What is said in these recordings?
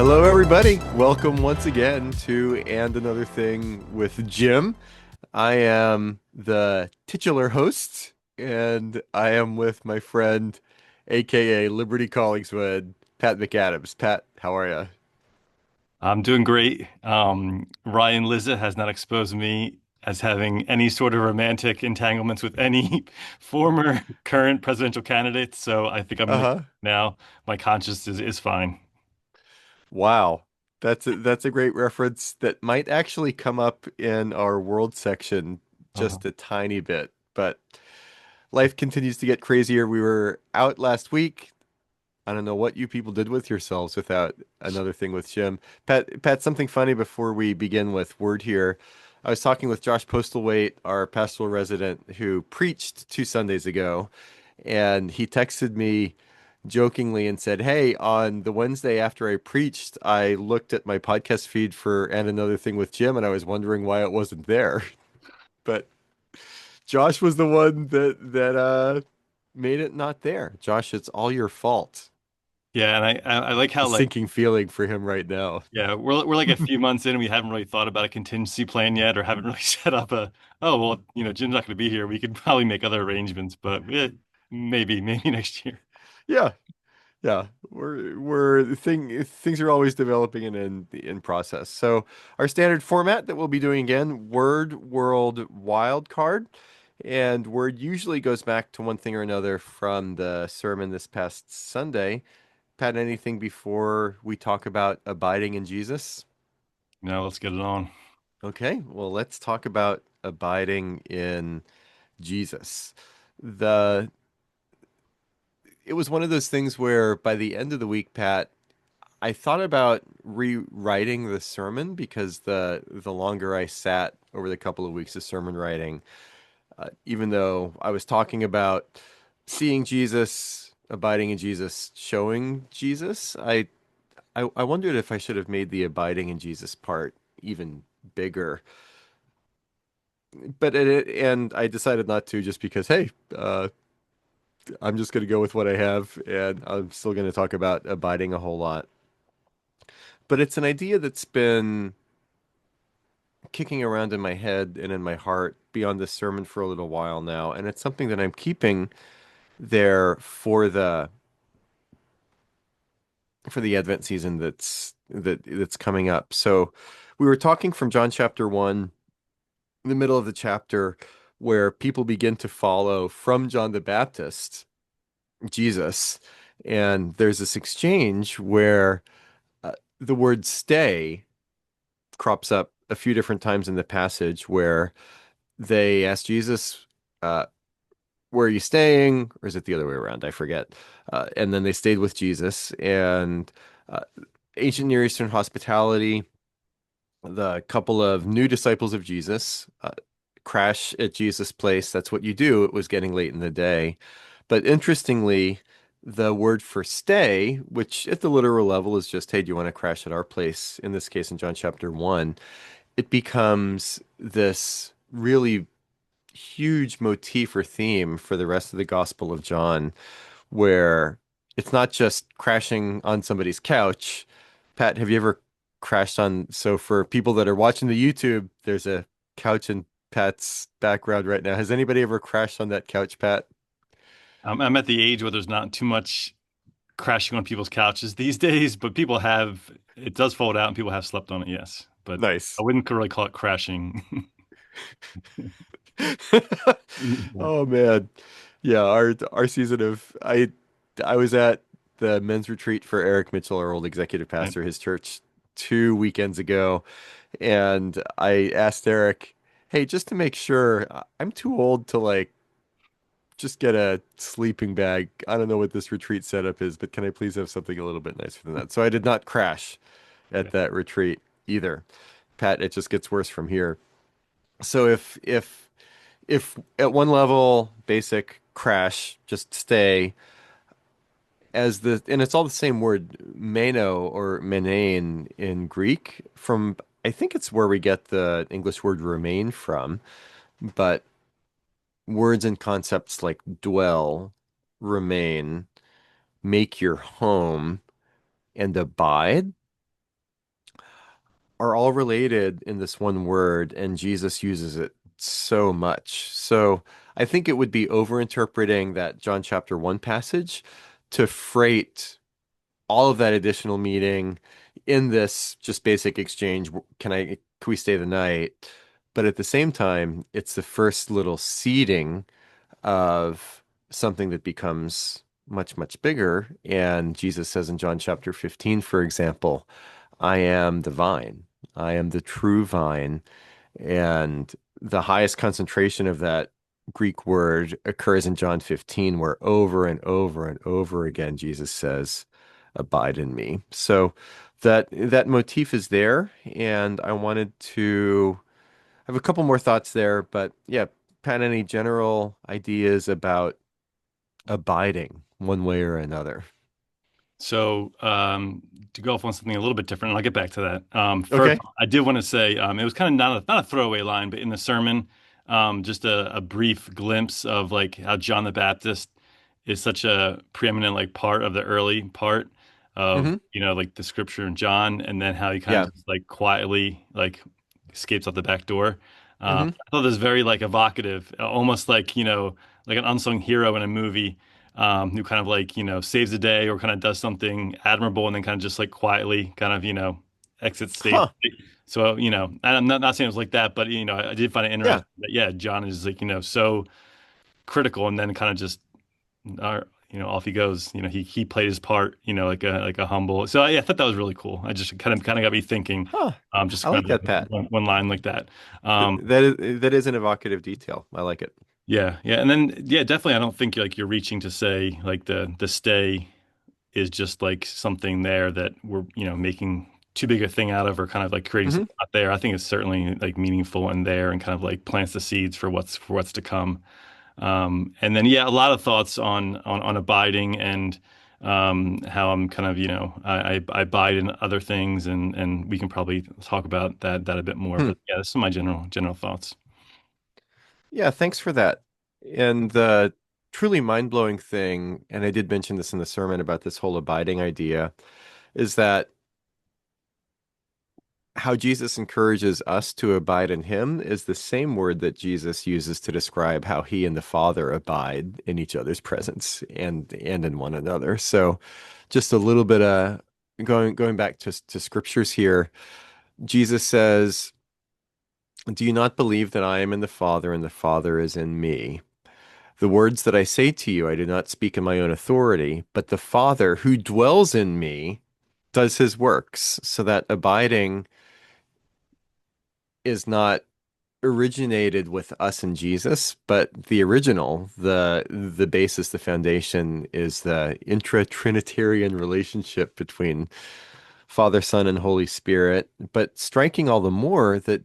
Hello, everybody. Welcome once again to And Another Thing with Jim. I am the titular host, and I am with my friend, aka Liberty Collingswood, Pat McAdams. Pat, how are you? I'm doing great. Ryan Lizza has not exposed me as having any sort of romantic entanglements with any former current presidential candidates, so I think I'm in the Uh-huh. now. My conscience is fine. Wow. That's a great reference that might actually come up in our world section Uh, just a tiny bit, but life continues to get crazier. We were out last week. I don't know what you people did with yourselves without another thing with Jim. Pat, something funny before we begin with word here. I was talking with Josh Postlethwaite, our pastoral resident who preached 2 Sundays ago, and he texted me jokingly and said, "Hey, on the Wednesday after I preached, I looked at my podcast feed for And Another Thing with Jim, and I was wondering why it wasn't there." But Josh was the one that made it not there. Josh, it's all your fault. yeah, and I like A how like sinking feeling for him right now. yeah we're like a few months in and we haven't really thought about a contingency plan yet or haven't really set up a oh well Jim's not going to be here. We could probably make other arrangements, but maybe next year. Yeah, yeah. Things are always developing and in process. So our standard format that we'll be doing again, word world wild card. And word usually goes back to one thing or another from the sermon this past Sunday. Pat, anything before we talk about abiding in Jesus? Now let's get it on. Okay, well, let's talk about abiding in Jesus. The It was one of those things where by the end of the week, Pat, I thought about rewriting the sermon because the longer I sat over the couple of weeks of sermon writing, even though I was talking about seeing Jesus, abiding in Jesus, showing Jesus, I wondered if I should have made the abiding in Jesus part even bigger. And I decided not to just because, hey, I'm just going to go with what I have, and I'm still going to talk about abiding a whole lot. But it's an idea that's been kicking around in my head and in my heart beyond this sermon for a little while now, and it's something that I'm keeping there for the Advent season that's coming up. So we were talking from John chapter 1, in the middle of the chapter where people begin to follow from John the Baptist, Jesus, and there's this exchange where the word stay crops up a few different times in the passage where they ask Jesus, uh, where are you staying? Or is it the other way around? I forget. And then they stayed with Jesus. And uh, ancient Near Eastern hospitality, the couple of new disciples of Jesus crash at Jesus' place. That's what you do. It was getting late in the day. But interestingly, the word for stay, which at the literal level is just, hey, do you want to crash at our place? In this case, in John chapter 1, it becomes this really huge motif or theme for the rest of the Gospel of John, where it's not just crashing on somebody's couch. Pat, have you ever crashed on? So for people that are watching the YouTube, there's a couch in Pat's background right now. Has anybody ever crashed on that couch, Pat? I'm at the age where there's not too much crashing on people's couches these days, but people have, it does fold out and people have slept on it, yes. But I Nice. wouldn't really call it crashing. Yeah. Oh man. Yeah, our season of I was at the men's retreat for Eric Mitchell, our old executive Right. pastor, his church 2 weekends ago, and I asked Eric, "Hey, just to make sure, I'm too old to like just get a sleeping bag. I don't know what this retreat setup is, but can I please have something a little bit nicer than that?" So I did not crash at Okay. that retreat either. Pat, it just gets worse from here. So if at one level basic crash just stay as the and it's all the same word meno or menane in Greek from I think it's where we get the English word remain from, but words and concepts like dwell, remain, make your home, and abide, are all related in this one word, and Jesus uses it so much. So I think it would be overinterpreting that John chapter 1 passage to freight all of that additional meaning in this just basic exchange. Can we stay the night? But at the same time, it's the first little seeding of something that becomes much, much bigger. And Jesus says in John chapter 15, for example, I am the vine, I am the true vine. And the highest concentration of that Greek word occurs in John 15, where over and over and over again Jesus says, abide in me. So that motif is there, and I wanted to have a couple more thoughts there, but yeah, Pat, any general ideas about abiding one way or another? So, to go off on something a little bit different, and I'll get back to that. First, Okay. I did want to say it was kind of not a throwaway line, but in the sermon, just a brief glimpse of like how John the Baptist is such a preeminent like part of the early part of Hmm. like the scripture in John, and then how he kind Yeah. of just like quietly like escapes out the back door. Hmm. I thought this was very like evocative, almost like like an unsung hero in a movie who kind of like, saves the day or kind of does something admirable and then kind of just like quietly kind of, exits stage. Huh. So, and I'm not saying it was like that, but, I did find it Yeah. interesting that, yeah, John is like, so critical and then kind of just, off he goes. He played his part, like a humble. So yeah, I thought that was really cool. I just kind of got me thinking, Huh. just I kind like of that, Pat. one line like that. Um, That is an evocative detail. I like it. yeah, yeah, and then yeah, definitely. I don't think like you're reaching to say like the stay is just like something there that we're, making too big a thing out of or kind of like creating Hmm. something out there. I think it's certainly like meaningful and there and kind of like plants the seeds for what's to come. And then yeah, a lot of thoughts on abiding and how I'm kind of, I abide in other things and we can probably talk about that a bit more. Hmm. But yeah, this is my general thoughts. Yeah, thanks for that. And the truly mind-blowing thing, and I did mention this in the sermon about this whole abiding idea, is that how Jesus encourages us to abide in him is the same word that Jesus uses to describe how he and the Father abide in each other's presence and in one another. So just a little bit of going back to scriptures here. Jesus says, do you not believe that I am in the Father and the Father is in me? The words that I say to you, I do not speak in my own authority, but the Father who dwells in me does his works. So that abiding is not originated with us and Jesus, but the original, the basis, the foundation is the intra-Trinitarian relationship between Father, Son, and Holy Spirit. But striking all the more that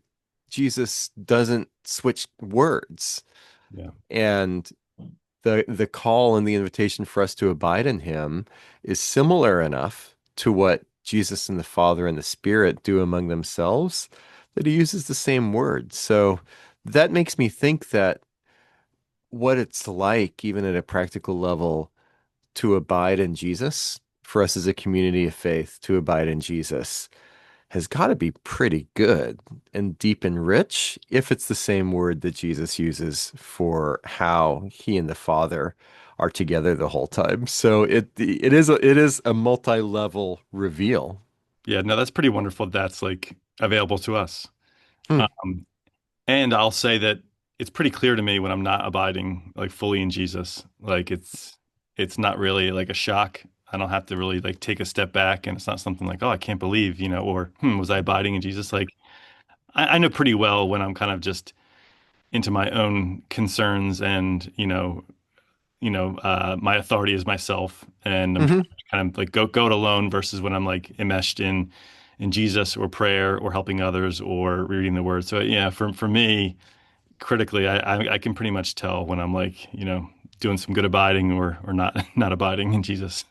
Jesus doesn't switch words. Yeah. And the call and the invitation for us to abide in him is similar enough to what Jesus and the Father and the Spirit do among themselves that he uses the same word. So that makes me think that what it's like, even at a practical level, to abide in Jesus, for us as a community of faith, to abide in Jesus, has got to be pretty good and deep and rich if it's the same word that Jesus uses for how he and the Father are together the whole time. So it is a multi-level reveal. Yeah, no, that's pretty wonderful. That's like available to us. Hmm. Um, and I'll say that it's pretty clear to me when I'm not abiding like fully in Jesus. Like it's not really like a shock. I don't have to really like take a step back and it's not something like, oh, I can't believe, or was I abiding in Jesus? Like I know pretty well when I'm kind of just into my own concerns and, my authority is myself and I'm trying Hmm. to kind of like go it alone versus when I'm like enmeshed in Jesus or prayer or helping others or reading the word. So yeah, for me, critically, I can pretty much tell when I'm like, doing some good abiding or not not abiding in Jesus.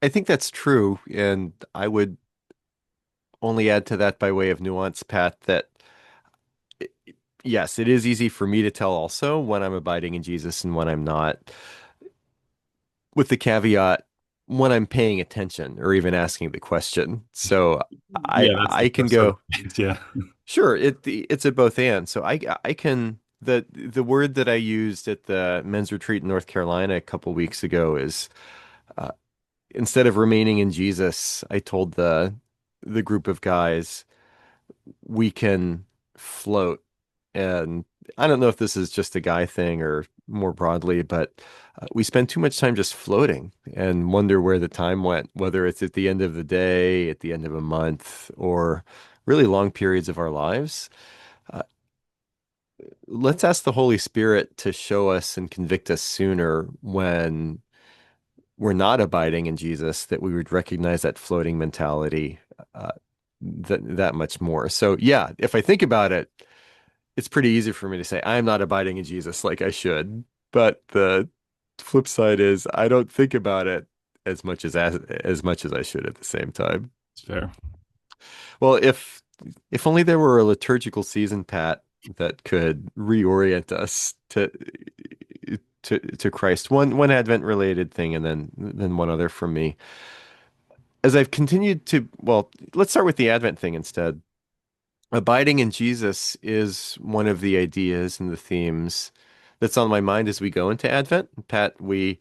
I think that's true, and I would only add to that by way of nuance, Pat, that yes, it is easy for me to tell also when I'm abiding in Jesus and when I'm not, with the caveat. when I'm paying attention or even asking the question. So I Yeah, that's the I can flip side of go, things. Yeah. sure, it's a both and. So I can the word that I used at the men's retreat in North Carolina a couple weeks ago is uh, instead of remaining in Jesus, I told the group of guys we can float. And I don't know if this is just a guy thing or more broadly, but we spend too much time just floating and wonder where the time went, whether it's at the end of the day, at the end of a month, or really long periods of our lives. Uh, let's ask the Holy Spirit to show us and convict us sooner when we're not abiding in Jesus, that we would recognize that floating mentality uh, that much more. So yeah, if I think about it, it's pretty easy for me to say I'm not abiding in Jesus like I should. But the flip side is I don't think about it as much as I should at the same time. It's fair. Well, if only there were a liturgical season, Pat, that could reorient us to Christ. One Advent related thing, and then one other from me. As I've continued to, well, let's start with the Advent thing instead. Abiding in Jesus is one of the ideas and the themes that's on my mind as we go into Advent. Pat, we,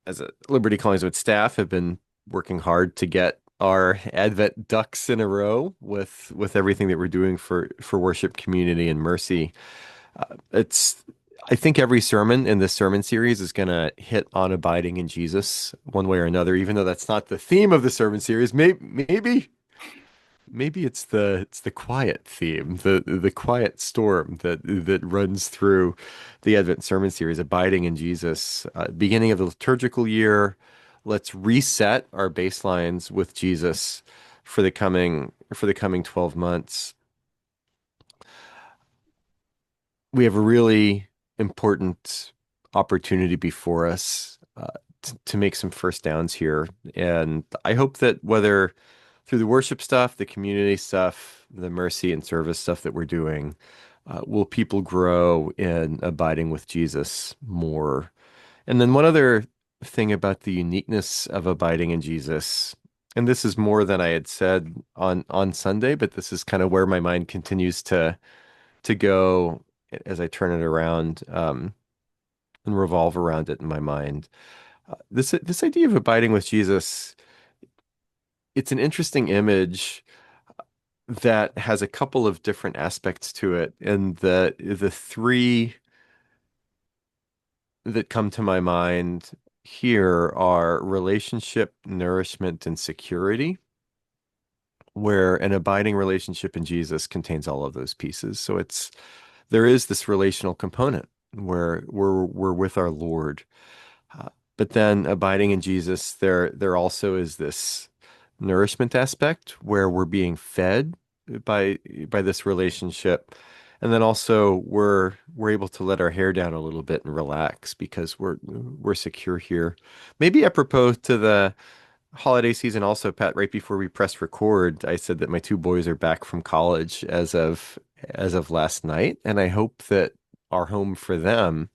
as a Liberty Collingswood staff, have been working hard to get our Advent ducks in a row with everything that we're doing for worship, community, and mercy. It's I think every sermon in this sermon series is going to hit on abiding in Jesus one way or another, even though that's not the theme of the sermon series. Maybe it's the quiet theme, the quiet storm that runs through the Advent sermon series, abiding in Jesus. Beginning of the liturgical year, let's reset our baselines with Jesus for the coming 12 months. We have a really important opportunity before us to make some first downs here, and I hope that whether through the worship stuff, the community stuff, the mercy and service stuff that we're doing, will people grow in abiding with Jesus more? And then one other thing about the uniqueness of abiding in Jesus, and this is more than I had said on Sunday, but this is kind of where my mind continues to go as I turn it around and revolve around it in my mind. This idea of abiding with Jesus, it's an interesting image that has a couple of different aspects to it. And the three that come to my mind here are relationship, nourishment, and security, where an abiding relationship in Jesus contains all of those pieces. So there is this relational component where we're with our Lord. Uh, but then abiding in Jesus, there also is this nourishment aspect where we're being fed by by this relationship. And then also we're able to let our hair down a little bit and relax because we're secure here. Maybe apropos to the holiday season also, Pat, right before we pressed record, I said that my two boys are back from college as of last night, and I hope that our home for them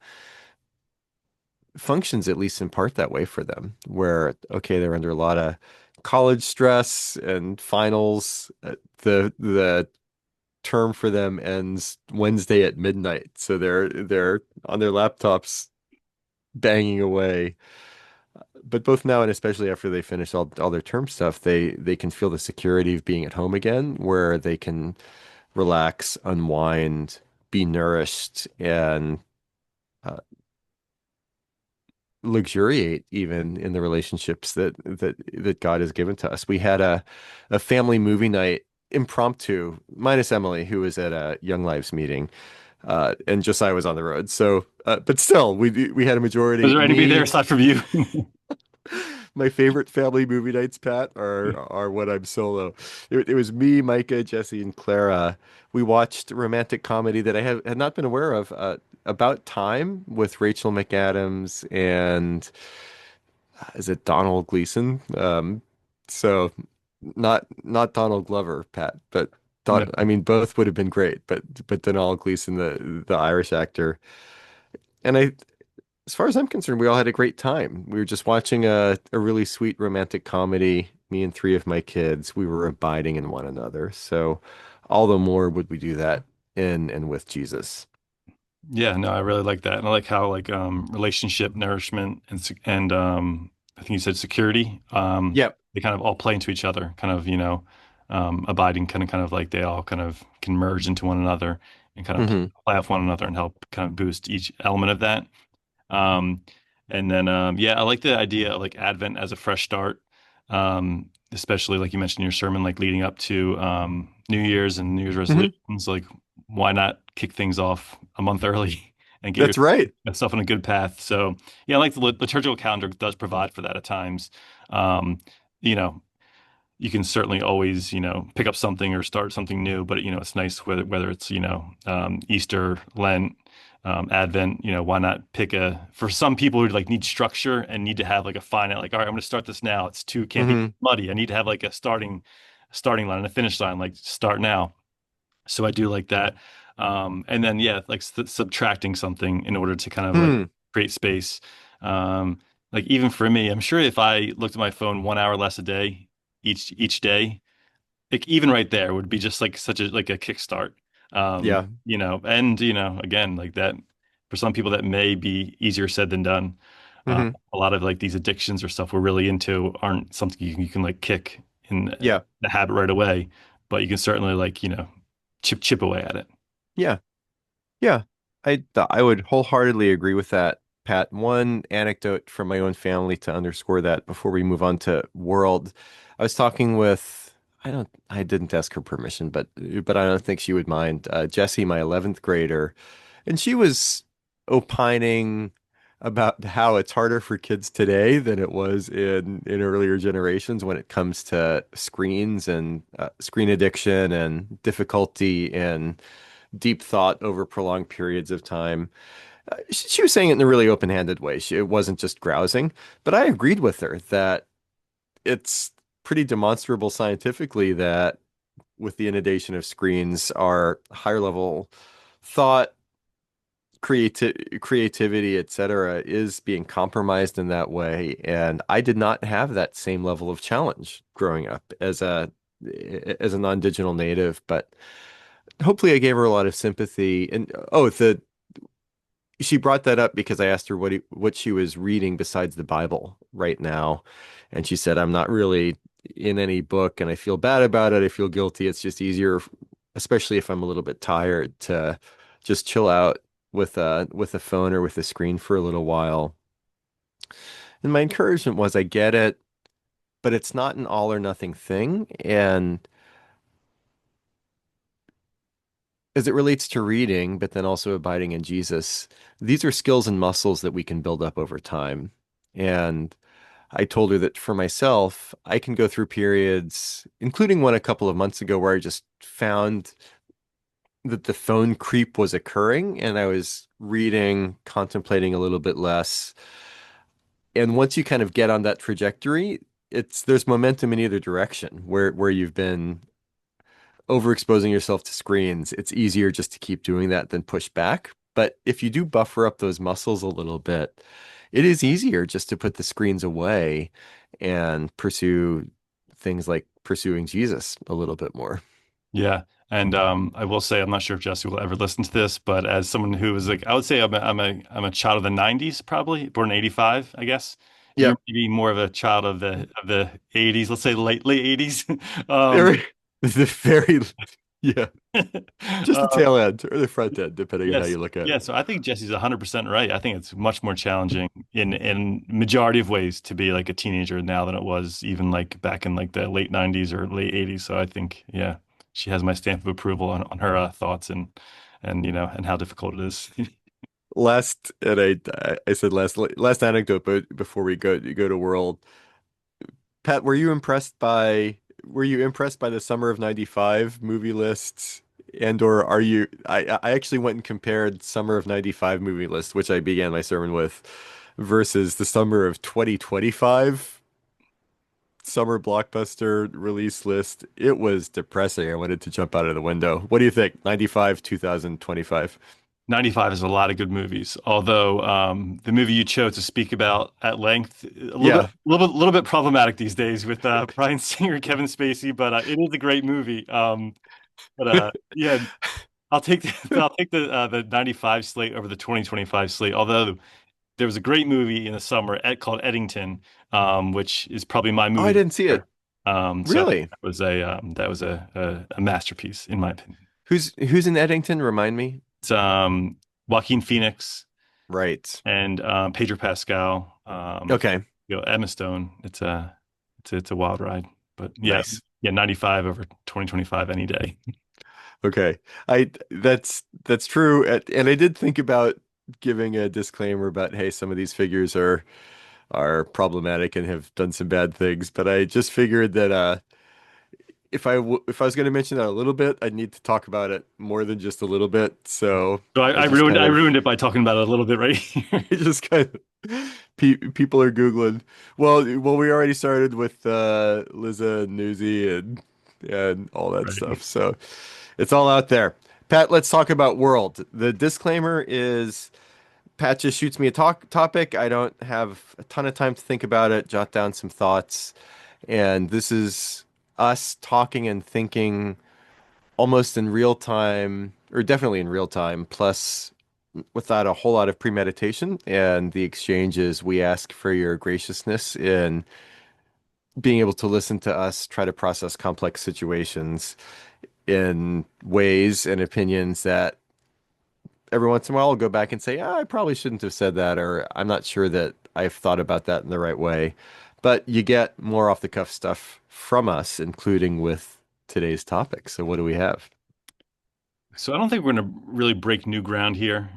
functions at least in part that way for them, where okay, they're under a lot of college stress and finals. The term for them ends Wednesday at midnight, so they're on their laptops banging away. But both now and especially after they finish all their term stuff, they can feel the security of being at home again, where they can relax, unwind, be nourished, and uh, luxuriate even in the relationships that God has given to us. We had a family movie night impromptu, minus Emily, who was at a Young Lives meeting, and Josiah was on the road. So, but still, we had a Was majority. there anybody there Me, aside from you? my favorite family movie nights, Pat, are when I'm solo. It was me, Micah, Jesse, and Clara. We watched a romantic comedy that I had not been aware of, About Time with Rachel McAdams and is it Donald Gleason? So not Donald Glover, Pat, but No. I mean both would have been great, but Donald Gleason, the Irish actor, and I as far as I'm concerned, we all had a great time. We were just watching a really sweet romantic comedy, me and three of my kids. We were abiding in one another. So all the more would we do that in and with Jesus. Yeah, no, I really like that. And I like how like relationship nourishment and I think you said security, Yep. they kind of all play into each other, kind of, abiding kind of like they all kind of can merge into one another and kind of Hmm. play off one another and help kind of boost each element of that. Um, and then yeah, I like the idea of like Advent as a fresh start. Especially like you mentioned in your sermon, like leading up to New Year's and New Year's Hmm. resolutions, like why not kick things off a month early and get That's right. yourself on a good path? So yeah, I like the liturgical calendar does provide for that at times. Um, you know, you can certainly always, pick up something or start something new, but it's nice whether it's, Easter, Lent, Advent, why not pick for some people who like need structure and need to have like a finite, like, all right, I'm going to start this now. Can't be Hmm. muddy. I need to have like a starting line and a finish line, like start now. So I do like that. And then, yeah, like subtracting something in order to kind of like Hmm. create space. Um, like even for me, I'm sure if I looked at my phone 1 hour less a day, each day, like even right there would be just like such a like a kickstart. Yeah. And again, like that for some people that may be easier said than done. Hmm. A lot of like these addictions or stuff we're really into aren't something you can like kick in Yeah. the habit right away, but you can certainly like, chip away at it. Yeah. Yeah, I would wholeheartedly agree with that, Pat. One anecdote from my own family to underscore that before we move on to world. I was talking with I didn't ask her permission, but I don't think she would mind. Jessie, my 11th grader, and she was opining about how it's harder for kids today than it was in earlier generations when it comes to screens and screen addiction and difficulty in deep thought over prolonged periods of time. She was saying it in a really open-handed way. It wasn't just grousing, but I agreed with her that it's pretty demonstrable scientifically that with the inundation of screens, our higher level thought, creativity, etc., is being compromised in that way. And I did not have that same level of challenge growing up as a non-digital native, but hopefully I gave her a lot of sympathy. And oh, the she brought that up because I asked her what she was reading besides the Bible right now, and she said, "I'm not really in any book, and I feel bad about it. I feel guilty. It's just easier, especially if I'm a little bit tired, to just chill out with a phone or with a screen for a little while." And my encouragement was, I get it, but it's not an all or nothing thing, and as it relates to reading, but then also abiding in Jesus, these are skills and muscles that we can build up over time. And I told her that for myself, I can go through periods, including one a couple of months ago, where I just found that the phone creep was occurring and I was reading, contemplating a little bit less. And once you kind of get on that trajectory, there's momentum in either direction where you've been overexposing yourself to screens, it's easier just to keep doing that than push back. But if you do buffer up those muscles a little bit, it is easier just to put the screens away and pursue things like pursuing Jesus a little bit more. Yeah. And I will say, I'm not sure if Jesse will ever listen to this, but as someone who is like, I would say I'm a child of the 90s, probably born in 85, I guess. You're Yep. maybe more of a child of the 80s, let's say late 80s. Um, Very, the very, yeah, just the um, tail end or the front end, depending on how yes. you look at Yeah. it. So I think Jesse's 100% right. I think it's much more challenging in majority of ways to be like a teenager now than it was even like back in like the late 90s or late 80s. So I think, yeah, she has my stamp of approval on her thoughts and how difficult it is. Last, and I said last anecdote, but before we go to world, Pat, were you impressed by the summer of 95 movie lists? And or are you I actually went and compared summer of 95 movie list, which I began my sermon with, versus the summer of 2025 summer blockbuster release list. It was depressing. I wanted to jump out of the window. What do you think? 95, 2025. 95 is a lot of good movies. Although the movie you chose to speak about at length, Yeah. a little bit problematic these days with Bryan Singer, Kevin Spacey, but it is a great movie. Yeah, I'll take the 95 slate over the 2025 slate. Although there was a great movie in the summer called Eddington, which is probably my Oh, movie I of the didn't see year. it. So Really? that was a masterpiece in my opinion. Who's in Eddington? Remind me. It's Joaquin Phoenix Right. and Pedro Pascal, Okay. Emma Stone. It's a wild ride, but Nice. yeah, 95 over 2025 any day. Okay. I that's true. And I did think about giving a disclaimer about, hey, some of these figures are problematic and have done some bad things, but I just figured that if I was going to mention that a little bit, I'd need to talk about it more than just a little bit. So So I just kind I of ruined it by talking about it a little bit right here. I just kind of people are Googling. Well, we already started with Liza and Newsy and all that Right. stuff. So it's all out there. Pat, let's talk about World. The disclaimer is Pat just shoots me a topic. I don't have a ton of time to think about it, jot down some thoughts, and this is us talking and thinking almost in real time, or definitely in real time, plus without a whole lot of premeditation. And the exchanges, we ask for your graciousness in being able to listen to us try to process complex situations in ways and opinions that every once in a while I'll go back and say, I probably shouldn't have said that, or I'm not sure that I've thought about that in the right way. But you get more off the cuff stuff from us, including with today's topic. So what do we have? So I don't think we're going to really break new ground here.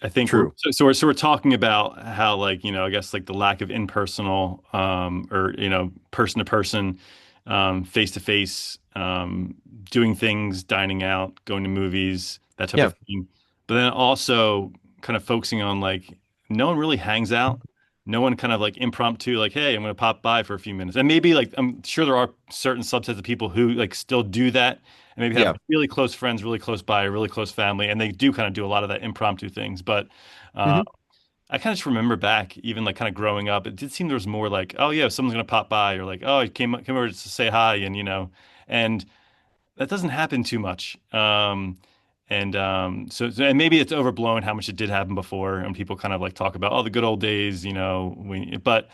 I think True. we're talking about how like I guess like the lack of impersonal or person to person, face to face, doing things, dining out, going to movies, that type Yeah. of thing. But then also kind of focusing on like no one really hangs out. No one kind of like impromptu like, hey, I'm going to pop by for a few minutes. And maybe like I'm sure there are certain subsets of people who like still do that and maybe have Yeah. really close friends, really close by, really close family, and they do kind of do a lot of that impromptu things. But uh, Hmm. I kind of just remember back, even like kind of growing up, it did seem there was more like, oh yeah, someone's gonna pop by, or like, oh, he came over just to say hi, and and that doesn't happen too much. And maybe it's overblown how much it did happen before, and people kind of like talk about oh the good old days, but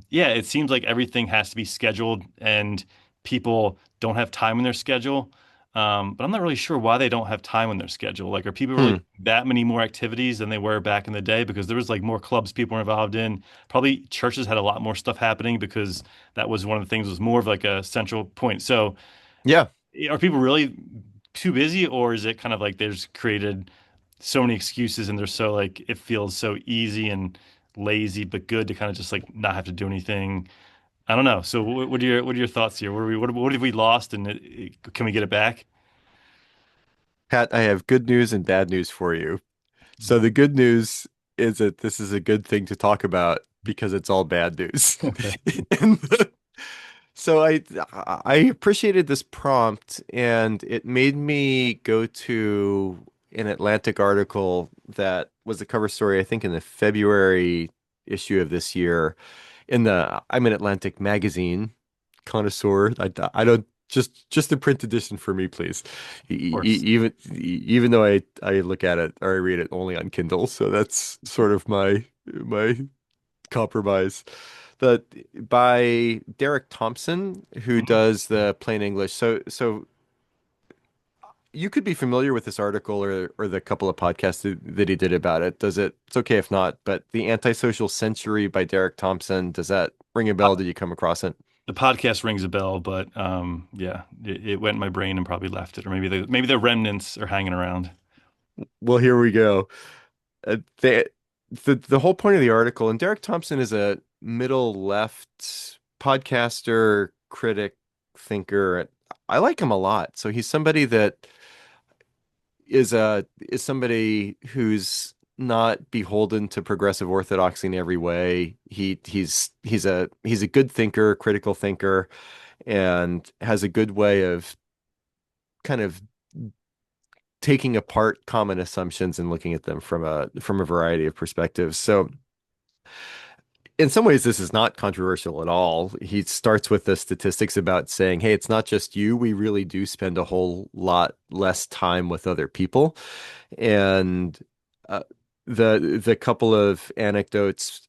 yeah, it seems like everything has to be scheduled, and people don't have time in their schedule. But I'm not really sure why they don't have time in their schedule. Like, are people really Hmm. doing that many more activities than they were back in the day? Because there was like more clubs people were involved in. Probably churches had a lot more stuff happening because that was one of the things was more of like a central point. So Yeah. are people really too busy, or is it kind of like they've created so many excuses and they're so like it feels so easy and lazy but good to kind of just like not have to do anything? I don't know. So what are your thoughts here? What have we lost, and can we get it back? Pat, I have good news and bad news for you. So the good news is that this is a good thing to talk about because it's all bad news. Okay. And so I appreciated this prompt and it made me go to an Atlantic article that was a cover story, I think in the February issue of this year in the I'm an Atlantic magazine connoisseur. I don't just the print edition for me, please. Of course. Even though I look at it or I read it only on Kindle, so that's sort of my compromise. That by Derek Thompson, who Mhm. does the plain English. So you could be familiar with this article or the couple of podcasts that he did about it. Does it? It's okay if not, but The Antisocial Century by Derek Thompson, does that ring a bell? Did you come across it? The podcast rings a bell, but yeah, it went in my brain and probably left it, or maybe the remnants are hanging around. Well, here we go. Uh, the, the whole point of the article, and Derek Thompson is a middle left podcaster, critic, thinker. I like him a lot. So he's somebody that is somebody who's not beholden to progressive orthodoxy in every way. He's a good thinker, critical thinker, and has a good way of kind of taking apart common assumptions and looking at them from a variety of perspectives. So in some ways, this is not controversial at all. He starts with the statistics about saying, hey, it's not just you. We really do spend a whole lot less time with other people. And uh, the couple of anecdotes,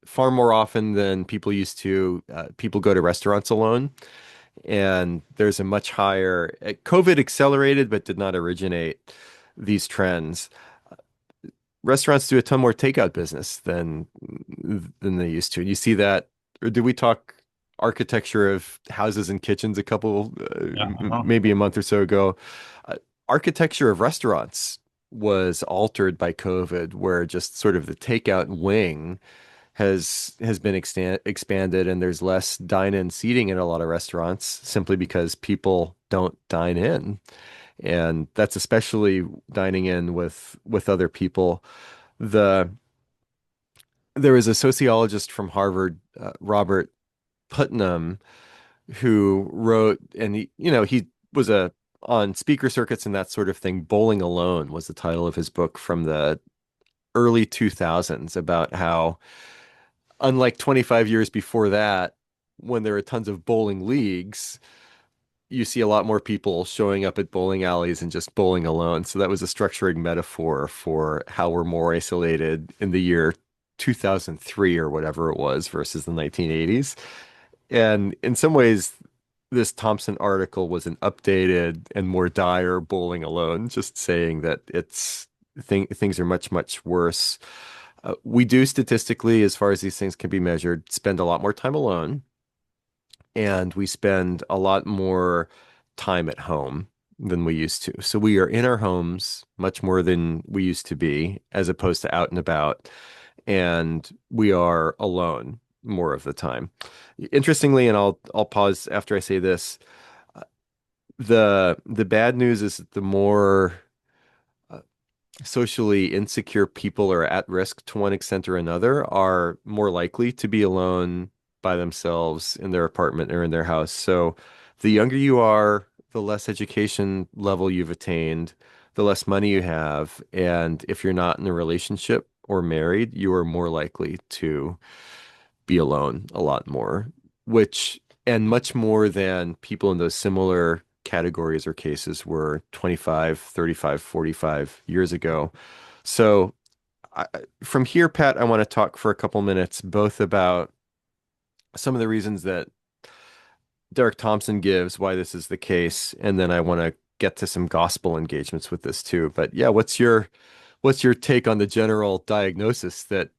far more often than people used to, people go to restaurants alone. And there's a much higher, COVID accelerated, but did not originate these trends. Restaurants do a ton more takeout business than they used to. And you see that, or did we talk architecture of houses and kitchens a couple, Yeah. Uh-huh. maybe a month or so ago? Uh, Architecture of restaurants was altered by COVID, where just sort of the takeout wing has been expanded, and there's less dine-in seating in a lot of restaurants simply because people don't dine in, and that's especially dining in with other people. The There was a sociologist from Harvard, Robert Putnam, who wrote, and he was a on speaker circuits and that sort of thing. Bowling Alone was the title of his book from the early 2000s, about how, unlike 25 years before that, when there are tons of bowling leagues, you see a lot more people showing up at bowling alleys and just bowling alone. So that was a structuring metaphor for how we're more isolated in the year 2003 or whatever it was versus the 1980s. And in some ways, this Thompson article was an updated and more dire bowling alone, just saying that things are much, much worse. We do statistically, as far as these things can be measured, spend a lot more time alone, and we spend a lot more time at home than we used to. So we are in our homes much more than we used to be, as opposed to out and about, and we are alone more of the time. Interestingly, and I'll pause after I say this, uh, the bad news is that the more uh, socially insecure people are at risk to one extent or another, are more likely to be alone by themselves in their apartment or in their house. So the younger you are, the less education level you've attained, the less money you have, and if you're not in a relationship or married, you are more likely to be alone a lot more, which, and much more than people in those similar categories or cases were 25, 35, 45 years ago. So I, from here, Pat, I want to talk for a couple minutes both about some of the reasons that Derek Thompson gives why this is the case, and then I want to get to some gospel engagements with this too. But yeah, what's your take on the general diagnosis that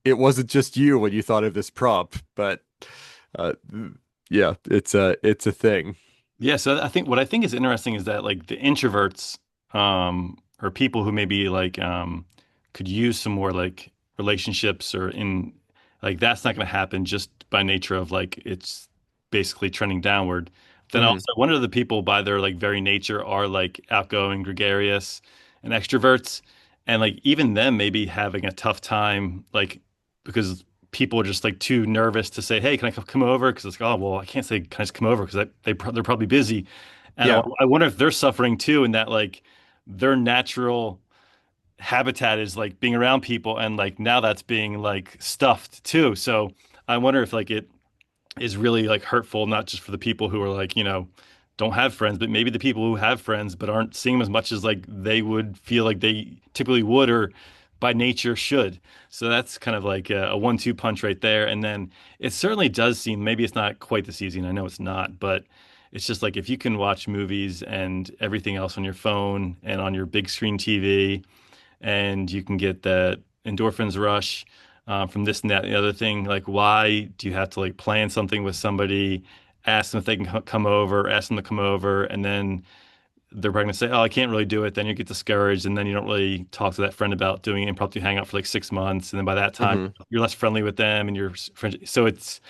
it wasn't just you when you thought of this prop, but uh, yeah, it's a thing. Yeah, so I think what I think is interesting is that like the introverts, or people who maybe like could use some more like relationships or in like that's not going to happen just by nature of like it's basically trending downward. Then Hmm. also one of the people by their like very nature are like outgoing, gregarious, and extroverts, and like even them maybe having a tough time like because people are just like too nervous to say, "Hey, can I come over?" Because it's like, oh, well, I can't say, "Can I just come over?" Because they're probably busy, and Yeah, I wonder if they're suffering too, in that like their natural habitat is like being around people, and like now that's being like stuffed too. So I wonder if like it is really like hurtful, not just for the people who are like, don't have friends, but maybe the people who have friends but aren't seeing them as much as like they would feel like they typically would or by nature should. So that's kind of like a one-two punch right there. And then it certainly does seem, maybe it's not quite this easy, and I know it's not, but it's just like if you can watch movies and everything else on your phone and on your big screen TV, and you can get that endorphins rush from this and that and the other thing. Like, why do you have to like plan something with somebody, ask them if they can come over, ask them to come over, and then they're probably gonna say, "Oh, I can't really do it." Then you get discouraged, and then you don't really talk to that friend about doing an impromptu hangout for like 6 months, and then by that time hmm. you're less friendly with them, and so it's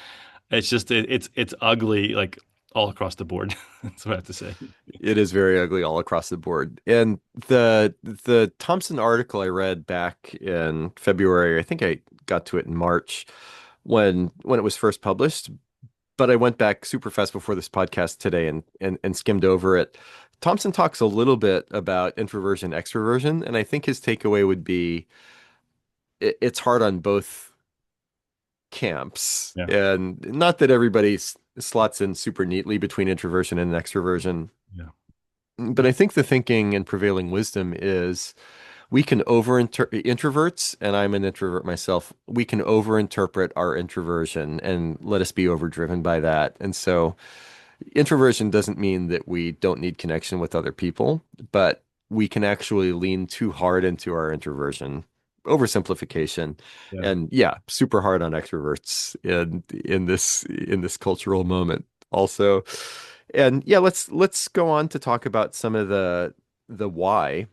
just it's ugly like all across the board. That's what I have to say. It is very ugly all across the board. And the Thompson article I read back in February, I think I got to it in March when it was first published, but I went back super fast before this podcast today and skimmed over it. Thompson talks a little bit about introversion, extroversion, and I think his takeaway would be it's hard on both camps. Yeah. And not that everybody slots in super neatly between introversion and extroversion, Yeah. but I think the thinking and prevailing wisdom is we can introverts, and I'm an introvert myself, we can overinterpret our introversion and let us be overdriven by that. And so introversion doesn't mean that we don't need connection with other people, but we can actually lean too hard into our introversion. Oversimplification. Yeah. And yeah, super hard on extroverts in this cultural moment also. And yeah, let's go on to talk about some of the why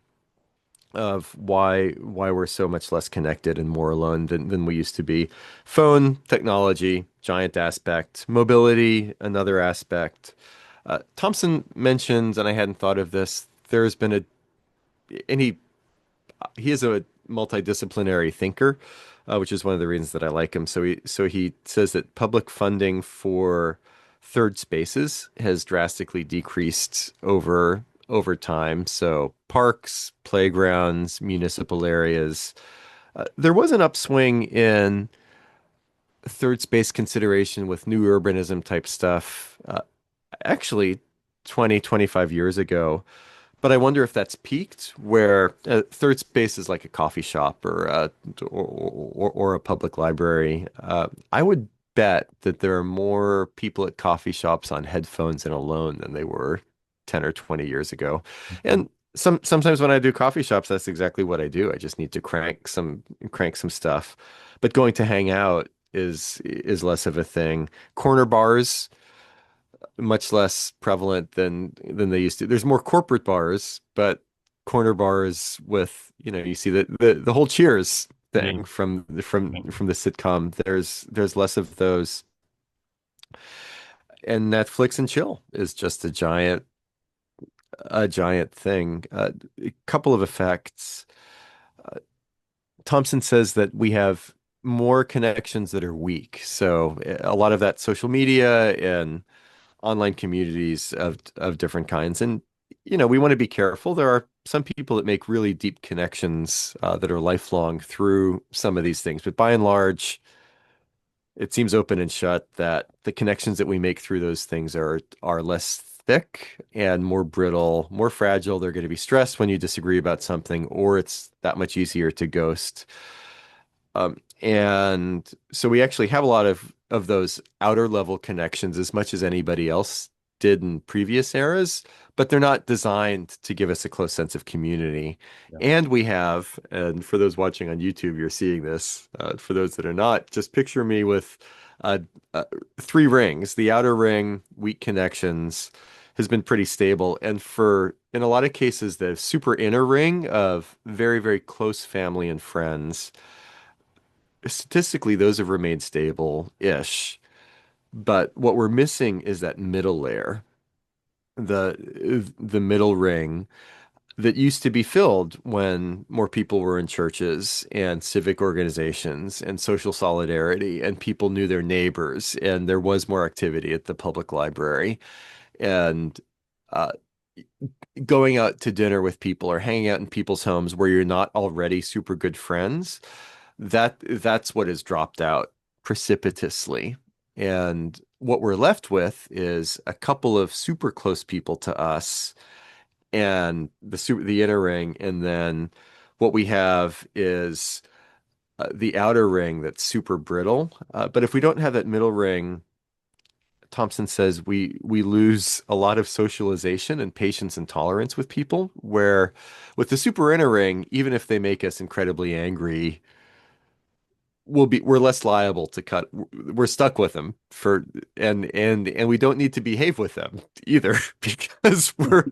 of why we're so much less connected and more alone than we used to be. Phone technology, giant aspect. Mobility, another aspect. Thompson mentions, and I hadn't thought of this, there's been and he is a multidisciplinary thinker, which is one of the reasons that I like him. So he says that public funding for third spaces has drastically decreased over time. So parks, playgrounds, municipal areas. There was an upswing in third space consideration with new urbanism type stuff, actually 20, 25 years ago. But I wonder if that's peaked, where third space is like a coffee shop or a public library. I would bet that there are more people at coffee shops on headphones and alone than they were 10 or 20 years ago. Mhm. And sometimes when I do coffee shops, that's exactly what I do. I just need to crank some stuff. But going to hang out is less of a thing. Corner bars much less prevalent than they used to. There's more corporate bars, but corner bars with, you see the whole Cheers Yeah. thing from the from Right. from the sitcom. There's less of those. And Netflix and chill is just a giant thing. A couple of effects. Thompson says that we have more connections that are weak. So a lot of that social media and online communities of different kinds. And we want to be careful. There are some people that make really deep connections that are lifelong through some of these things. But by and large, it seems open and shut that the connections that we make through those things are less thick and more brittle, more fragile. They're going to be stressed when you disagree about something, or it's that much easier to ghost. And so we actually have a lot of those outer level connections as much as anybody else did in previous eras, but they're not designed to give us a close sense of community. Yeah. And we have, and for those watching on YouTube, you're seeing this. For those that are not, just picture me with uh, uh, three rings. The outer ring, weak connections, has been pretty stable. And in a lot of cases, the super inner ring of very, very close family and friends statistically, those have remained stable-ish. But what we're missing is that middle layer, the middle ring that used to be filled when more people were in churches and civic organizations and social solidarity, and people knew their neighbors, and there was more activity at the public library. And uh, going out to dinner with people or hanging out in people's homes where you're not already super good friends, that's what has dropped out precipitously. And what we're left with is a couple of super close people to us and the inner ring, and then what we have is the outer ring that's super brittle. But if we don't have that middle ring, Thompson says we lose a lot of socialization and patience and tolerance with people, where with the super inner ring, even if they make us incredibly angry, we're less liable to cut. We're stuck with them and we don't need to behave with them either because we're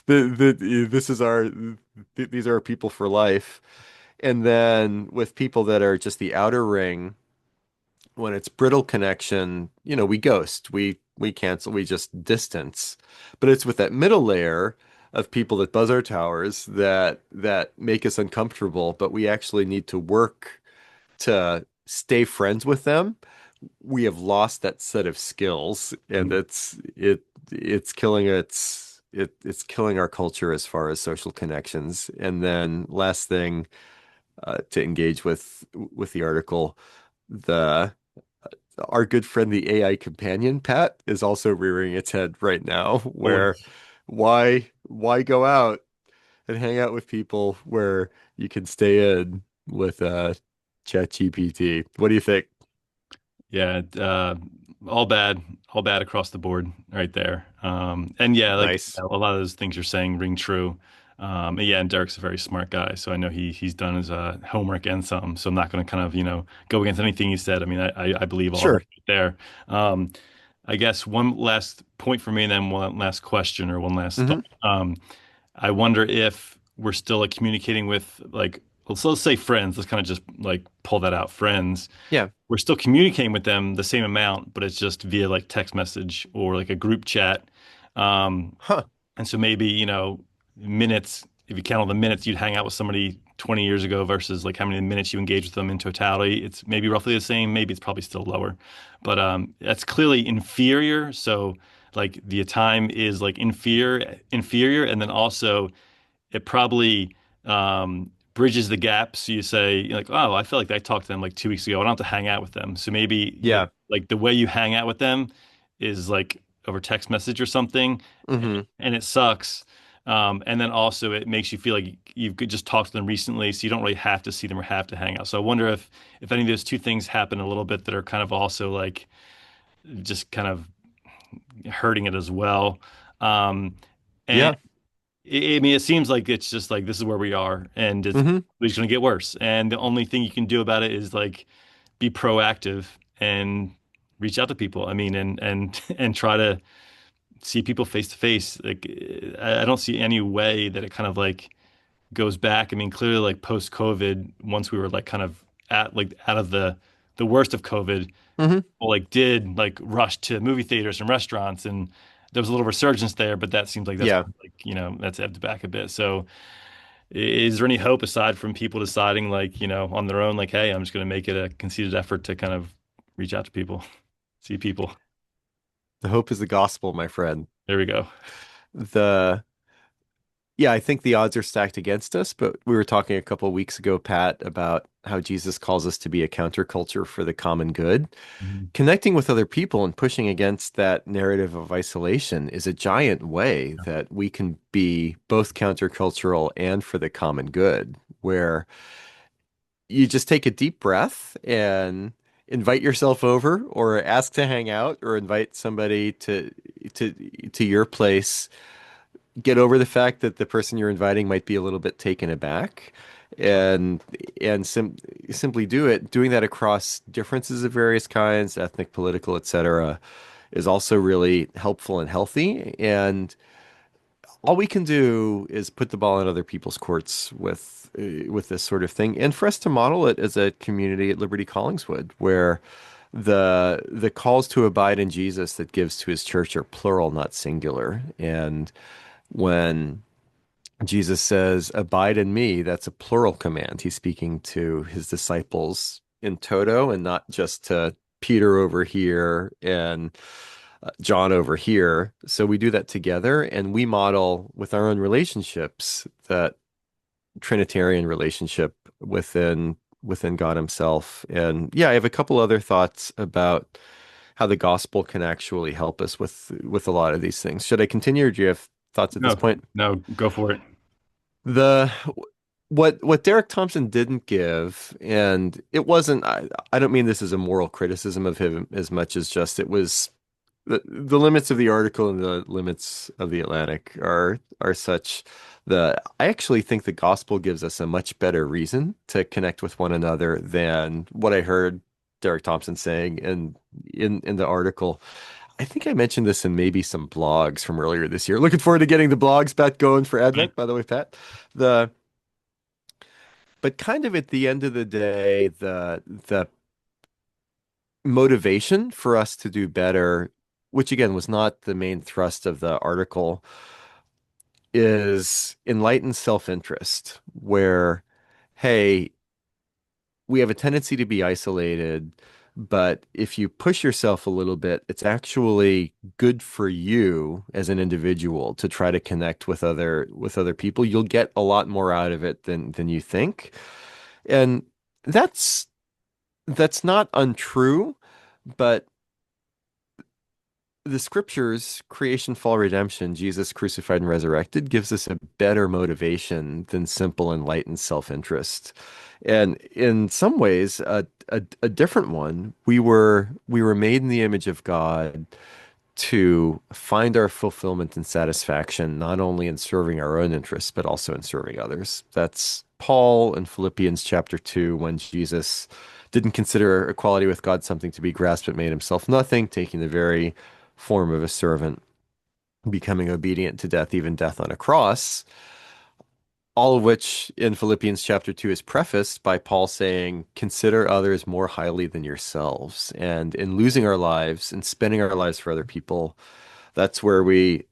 this is our these are our people for life. And then with people that are just the outer ring, when it's brittle connection, we ghost, we cancel, we just distance. But it's with that middle layer of people that buzz our towers that make us uncomfortable, but we actually need to work to stay friends with them. We have lost that set of skills, and it's killing it. it's killing our culture as far as social connections. And then last thing, to engage with the article, the our good friend the AI companion Pat is also rearing its head right now, where Always. why go out and hang out with people where you can stay in with ChatGPT. What do you think? Yeah, all bad across the board right there. And yeah, like Nice. a lot of those things you're saying ring true. And yeah, and Derek's a very smart guy, so I know he's done his homework and some. So I'm not going to kind of go against anything he said. I mean, I believe all of it Sure. right there. Um, I guess one last point for me, and then one last question or one last thought. Hmm. I wonder if we're still like communicating with like let's say friends. Let's kind of just like pull that out, friends Yeah. we're still communicating with them the same amount, but it's just via like text message or like a group chat. Um, Huh. and so maybe, minutes, if you count all the minutes you'd hang out with somebody 20 years ago versus like how many minutes you engage with them in totality, it's maybe roughly the same. Maybe it's probably still lower, but that's clearly inferior. So like the time is like inferior. And then also it probably bridges the gap. So you say, like, oh, I feel like I talked to them like 2 weeks ago. I don't have to hang out with them. So maybe Yeah. like the way you hang out with them is like over text message or something, Hmm. and it sucks. And then also it makes you feel like you could just talk to them recently, so you don't really have to see them or have to hang out. So I wonder if any of those two things happen a little bit that are kind of also like just kind of hurting it as well. Um, and Yeah. I mean, it seems like it's just like this is where we are, and Hmm. it's going to get worse. And the only thing you can do about it is like be proactive and reach out to people. I mean, and and try to see people face to face. Like, I don't see any way that it kind of like goes back. I mean, clearly, like post COVID, once we were like kind of at like out of the worst of COVID, Hmm. people like did like rush to movie theaters and restaurants and there was a little resurgence there, but that seems like that's Yeah. like, that's ebbed back a bit. So is there any hope aside from people deciding like, on their own, like, hey, I'm just going to make it a conceited effort to kind of reach out to people, see people. The hope is the gospel, my friend. There we go. The Yeah, I think the odds are stacked against us, but we were talking a couple of weeks ago, Pat, about how Jesus calls us to be a counterculture for the common good. Mhm. Connecting with other people and pushing against that narrative of isolation is a giant way that we can be both countercultural and for the common good, where you just take a deep breath and invite yourself over or ask to hang out or invite somebody to to your place, get over the fact that the person you're inviting might be a little bit taken aback, and simply do it. Doing that across differences of various kinds, ethnic, political, etc., is also really helpful and healthy. And all we can do is put the ball in other people's courts with this sort of thing, and for us to model it as a community at Liberty Collingswood, where the calls to abide in Jesus that gives to his church are plural, not singular. And when Jesus says, abide in me, that's a plural command. He's speaking to his disciples in toto and not just to Peter over here and John over here. So we do that together and we model with our own relationships that Trinitarian relationship within God himself. And yeah, I have a couple other thoughts about how the gospel can actually help us with a lot of these things. Should I continue or do you have thoughts at this No, point? no, go for it. The what Derek Thompson didn't give, and it wasn't, I don't mean this as a moral criticism of him as much as just it was the limits of the article and the limits of the Atlantic are such that I actually think the gospel gives us a much better reason to connect with one another than what I heard Derek Thompson saying in the article. I think I mentioned this in maybe some blogs from earlier this year. Looking forward to getting the blogs back going for Advent, by the way, Pat. The But kind of at the end of the day, the motivation for us to do better, which again was not the main thrust of the article, is enlightened self-interest, where, hey, we have a tendency to be isolated. But if you push yourself a little bit, it's actually good for you as an individual to try to connect with other people. You'll get a lot more out of it than you think. And that's that's not untrue, but the scriptures, creation, fall, redemption, Jesus crucified and resurrected, gives us a better motivation than simple enlightened self-interest. And in some ways, a different one. We were made in the image of God to find our fulfillment and satisfaction not only in serving our own interests, but also in serving others. That's Paul in Philippians chapter 2, when Jesus didn't consider equality with God something to be grasped, but made himself nothing, taking the very form of a servant, becoming obedient to death, even death on a cross. All of which in Philippians chapter 2 is prefaced by Paul saying, consider others more highly than yourselves. And in losing our lives and spending our lives for other people, that's where we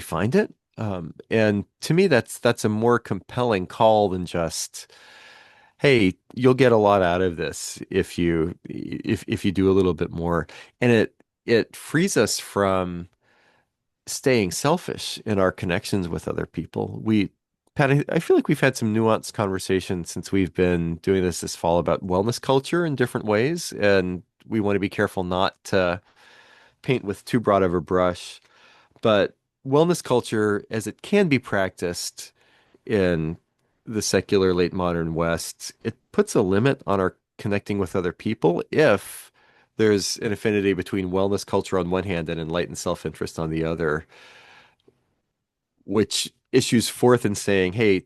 find it. And to me, that's a more compelling call than just, hey, you'll get a lot out of this if you do a little bit more. And it frees us from staying selfish in our connections with other people. Pat, I feel like we've had some nuanced conversations since we've been doing this fall about wellness culture in different ways, and we want to be careful not to paint with too broad of a brush. But wellness culture, as it can be practiced in the secular late modern West, it puts a limit on our connecting with other people if there's an affinity between wellness culture on one hand and enlightened self-interest on the other, which issues forth in saying, hey,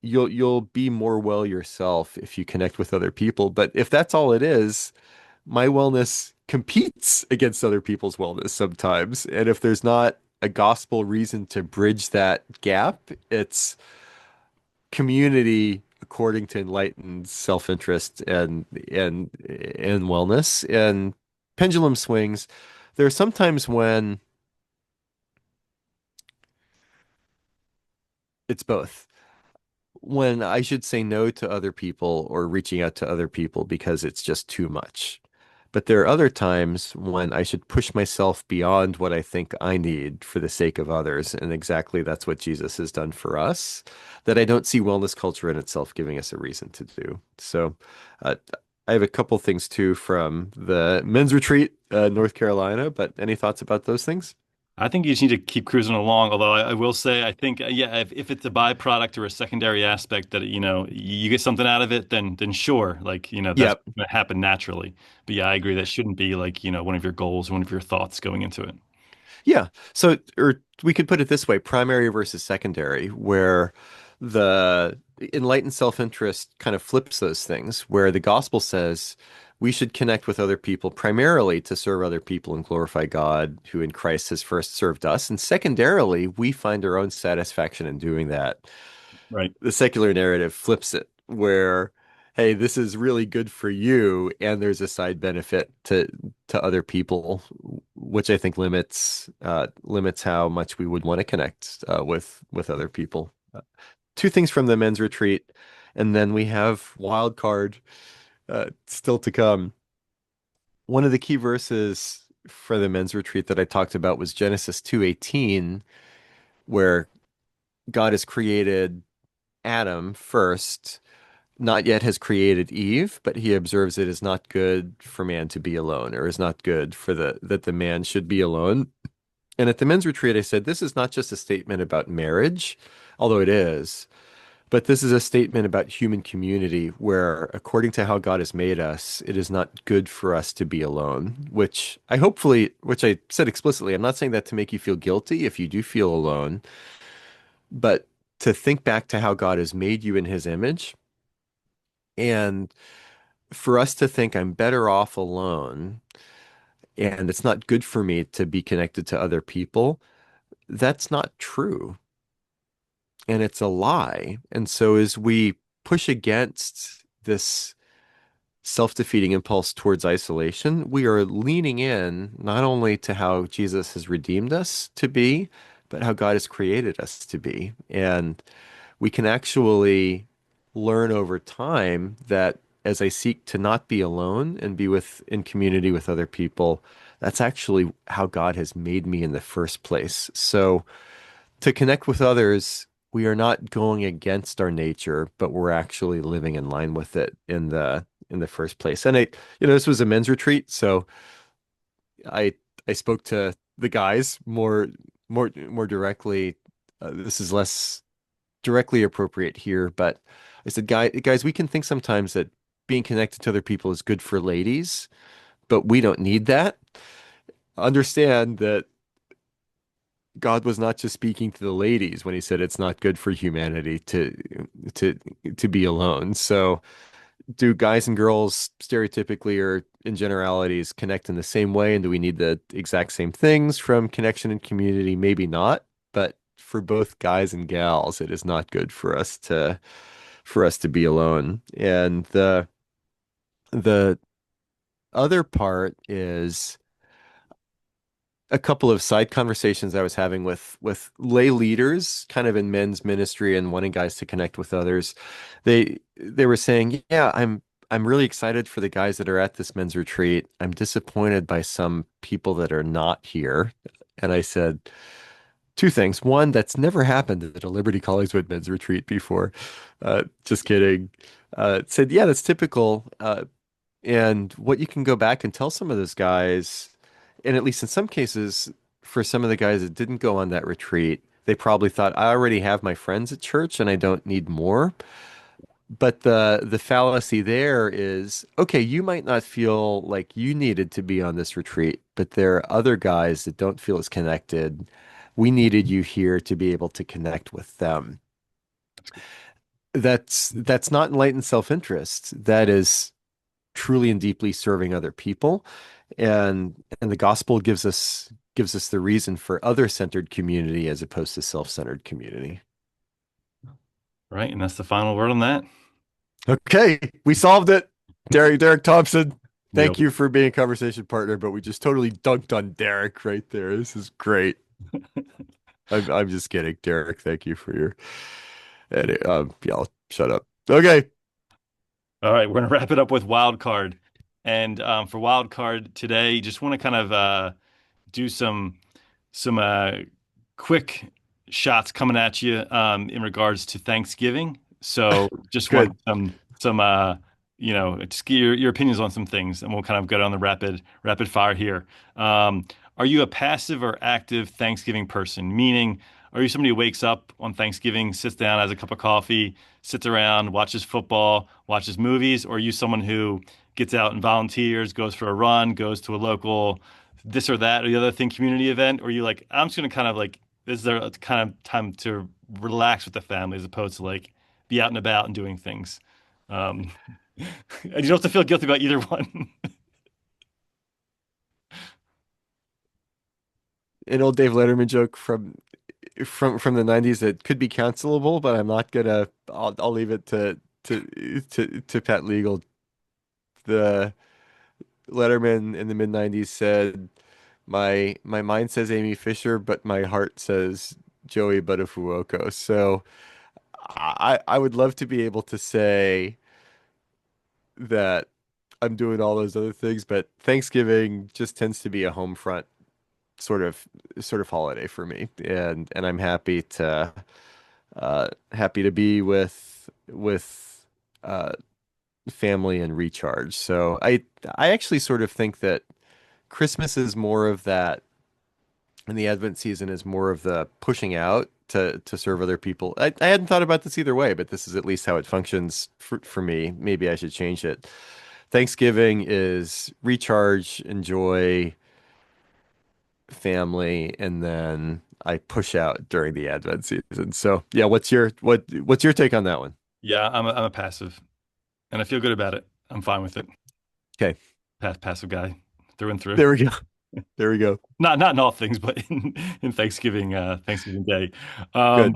you'll be more well yourself if you connect with other people. But if that's all it is, my wellness competes against other people's wellness sometimes. And if there's not a gospel reason to bridge that gap, it's community according to enlightened self-interest and wellness. And pendulum swings. There are sometimes when it's both. When I should say no to other people or reaching out to other people because it's just too much. But there are other times when I should push myself beyond what I think I need for the sake of others. And exactly that's what Jesus has done for us, that I don't see wellness culture in itself giving us a reason to do. So uh, I have a couple things too from the men's retreat, North Carolina, but any thoughts about those things? I think you just need to keep cruising along. Although I will say, I think, yeah, if it's a byproduct or a secondary aspect that, you get something out of it, then sure, like, that's Yep. going to happen naturally. But yeah, I agree. That shouldn't be like, one of your goals, one of your thoughts going into it. Yeah. So, or we could put it this way, primary versus secondary, where the enlightened self-interest kind of flips those things, where the gospel says we should connect with other people primarily to serve other people and glorify God, who in Christ has first served us. And secondarily, we find our own satisfaction in doing that. Right. The secular narrative flips it, where, hey, this is really good for you, and there's a side benefit to other people, which I think limits how much we would want to connect with other people. Two things from the men's retreat, and then we have wild card still to come. One of the key verses for the men's retreat that I talked about was Genesis 2:18, where God has created Adam first, not yet has created Eve, but he observes it is not good for man to be alone, or is not good for that the man should be alone. And at the men's retreat, I said, this is not just a statement about marriage, although it is, but this is a statement about human community where, according to how God has made us, it is not good for us to be alone, which I said explicitly, I'm not saying that to make you feel guilty if you do feel alone, but to think back to how God has made you in his image. And for us to think I'm better off alone and it's not good for me to be connected to other people, that's not true. And it's a lie. And so as we push against this self-defeating impulse towards isolation, we are leaning in not only to how Jesus has redeemed us to be, but how God has created us to be. And we can actually learn over time that as I seek to not be alone and be in community with other people, that's actually how God has made me in the first place. So to connect with others, we are not going against our nature, but we're actually living in line with it in the first place. And this was a men's retreat, so I I spoke to the guys more directly. This is less directly appropriate here, but I said, guys, we can think sometimes that being connected to other people is good for ladies, but we don't need that. Understand that God was not just speaking to the ladies when he said it's not good for humanity to to be alone. So do guys and girls stereotypically or in generalities connect in the same way? And do we need the exact same things from connection and community? Maybe not, but for both guys and gals, it is not good for us to be alone. And the other part is a couple of side conversations I was having with lay leaders kind of in men's ministry and wanting guys to connect with others. They were saying, "Yeah, I'm really excited for the guys that are at this men's retreat. I'm disappointed by some people that are not here." And I said two things. One, that's never happened at a Liberty Collingswood men's retreat before. Just kidding. Said, "Yeah, that's typical." And what you can go back and tell some of those guys, and at least in some cases, for some of the guys that didn't go on that retreat, they probably thought, I already have my friends at church and I don't need more. But the fallacy there is, okay, you might not feel like you needed to be on this retreat, but there are other guys that don't feel as connected. We needed you here to be able to connect with them. That's not enlightened self-interest. That is truly and deeply serving other people. And the gospel gives us the reason for other-centered community as opposed to self-centered community. Right, and that's the final word on that. Okay, we solved it. Derek Thompson, Yep. thank you for being a conversation partner, but we just totally dunked on Derek right there. This is great. I'm just kidding, Derek. Thank you for your edit. Yeah, I'll shut up. Okay, All right, we're gonna wrap it up with wild card. And for wild card today, just want to kind of do some quick shots coming at you in regards to Thanksgiving. So just want good. some just get your opinions on some things, and we'll kind of go down the rapid fire here. Are you a passive or active Thanksgiving person? Meaning, are you somebody who wakes up on Thanksgiving, sits down, has a cup of coffee, sits around, watches football, watches movies, or are you someone who gets out and volunteers, goes for a run, goes to a local this or that or the other thing community event, or you like, I'm just gonna kind of like this is a kind of time to relax with the family as opposed to like be out and about and doing things. Um, and you don't have to feel guilty about either one. An old Dave Letterman joke from the 90s that could be cancelable, but I'm not gonna I'll leave it to Pat Legal. The Letterman in the mid 90s said, my mind says Amy Fisher, but my heart says Joey Buttafuoco." So I would love to be able to say that I'm doing all those other things, but Thanksgiving just tends to be a home front sort of holiday for me. And I'm happy to be with family and recharge. So I actually sort of think that Christmas is more of that, and the Advent season is more of the pushing out to serve other people. I hadn't thought about this either way, but this is at least how it functions for me. Maybe I should change it. Thanksgiving is recharge, enjoy, family, and then I push out during the Advent season. So yeah, what's your take on that one? Yeah, I'm a passive, and I feel good about it. I'm fine with it. Okay, Passive guy through and through. there we go. There we go. Not in all things, but in Thanksgiving Day. Good.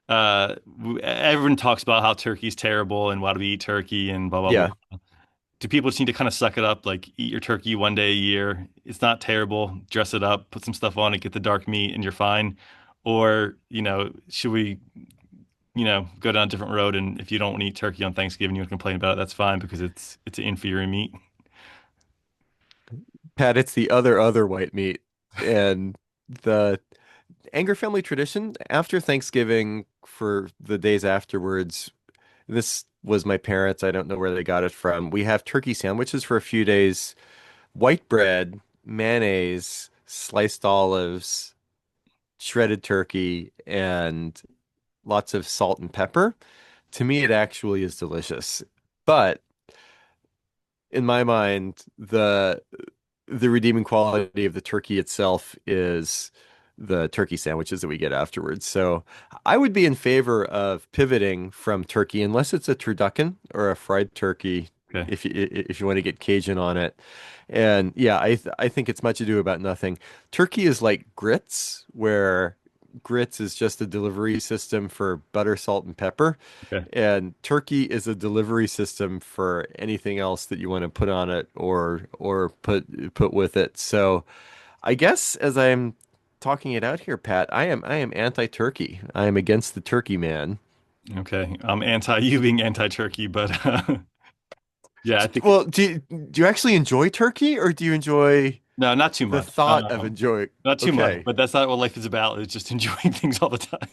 Um, Everyone talks about how turkey's terrible and why do we eat turkey and blah blah Yeah. blah. Do people just need to kind of suck it up, like eat your turkey one day a year? It's not terrible. Dress it up, put some stuff on it, get the dark meat, and you're fine. Or, should we go down a different road, and if you don't want to eat turkey on Thanksgiving, you want to complain about it, that's fine because it's an inferior meat. Pat, it's the other white meat. And the Anger family tradition after Thanksgiving for the days afterwards, this was my parents. I don't know where they got it from. We have turkey sandwiches for a few days, white bread, mayonnaise, sliced olives, shredded turkey, and lots of salt and pepper. To me, it actually is delicious. But in my mind, the redeeming quality of the turkey itself is the turkey sandwiches that we get afterwards. So I would be in favor of pivoting from turkey unless it's a turducken or a fried turkey Okay. if you want to get Cajun on it. And yeah, I think it's much ado about nothing. Turkey is like grits, where grits is just a delivery system for butter, salt, and pepper. Okay. And turkey is a delivery system for anything else that you want to put on it or put with it. So I guess as I'm talking it out here, Pat, I am anti-turkey. I am against the turkey man. Okay. I'm anti you being anti-turkey, but yeah, I think Well, do you actually enjoy turkey or do you enjoy no, not too the much. thought of enjoy? Not too much, Okay. but that's not what life is about. It's just enjoying things all the time.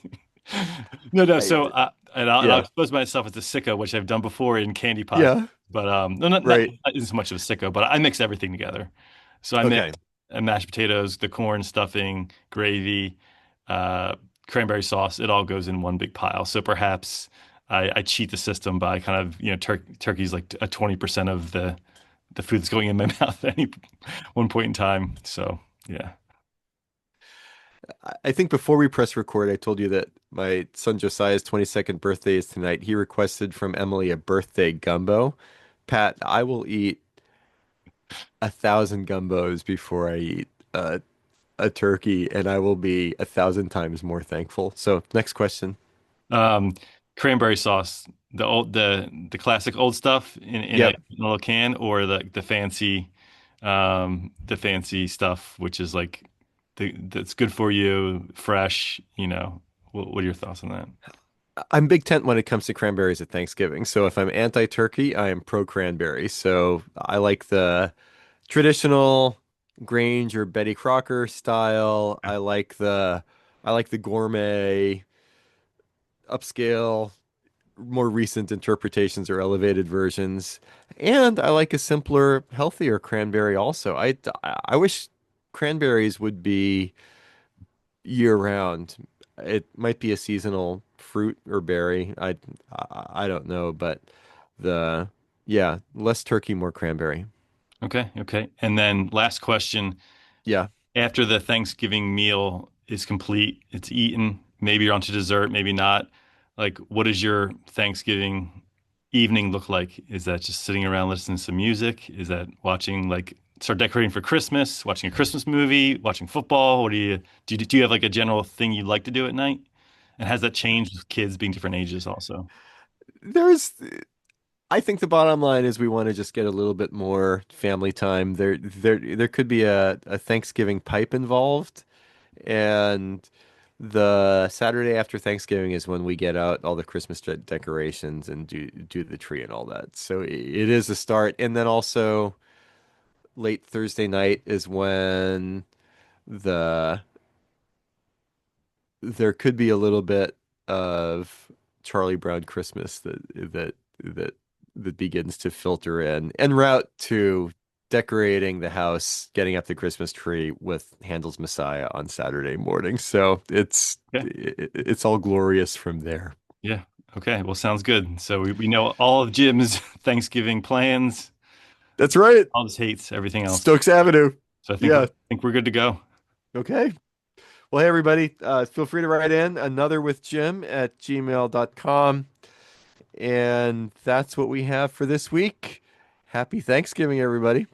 No, no. I, So, and I'll yeah. expose myself as a sicko, which I've done before in candy pod. Yeah. But no, Right. not as much of a sicko, but I mix everything together. So I mix Okay. mashed potatoes, the corn stuffing, gravy, uh, cranberry sauce. It all goes in one big pile. So perhaps I cheat the system by kind of turkey's like a 20% of the food that's going in my mouth at any one point in time. So yeah. I think before we press record, I told you that my son Josiah's 22nd birthday is tonight. He requested from Emily a birthday gumbo. Pat, I will eat 1,000 gumbos before I eat a turkey, and I will be 1,000 times more thankful. So, next question. Um, Cranberry sauce, the classic old stuff Yep. in a little can, or the fancy stuff, which is like that's good for you, fresh. What are your thoughts on that? I'm Big Tent when it comes to cranberries at Thanksgiving. So, if I'm anti-turkey, I am pro cranberry. So, I like the traditional Grange or Betty Crocker style. I like the gourmet, upscale, more recent interpretations or elevated versions. And I like a simpler, healthier cranberry also. I wish cranberries would be year round. It might be a seasonal fruit or berry. I don't know, but the yeah, less turkey, more cranberry. Okay, okay. And then last question. Yeah. After the Thanksgiving meal is complete, it's eaten, maybe you're on to dessert, maybe not. Like, what does your Thanksgiving evening look like? Is that just sitting around listening to some music? Is that watching, like, start decorating for Christmas, watching a Christmas movie, watching football? What do you have like a general thing you'd like to do at night? And has that changed with kids being different ages also? There's I think the bottom line is we want to just get a little bit more family time. There could be a Thanksgiving pipe involved, and the Saturday after Thanksgiving is when we get out all the Christmas decorations and do the tree and all that. So it is a start, and then also late Thursday night is when the there could be a little bit of Charlie Brown Christmas that that begins to filter in en route to decorating the house, getting up the Christmas tree with Handel's Messiah on Saturday morning. So Okay. it's all glorious from there. Yeah. Okay. Well, sounds good. So we know all of Jim's Thanksgiving plans, That's right. all his hates, everything else. Stokes Avenue. So I think Yeah. we're good to go. Okay. Well, hey everybody, feel free to write in another with Jim at gmail.com. And that's what we have for this week. Happy Thanksgiving, everybody.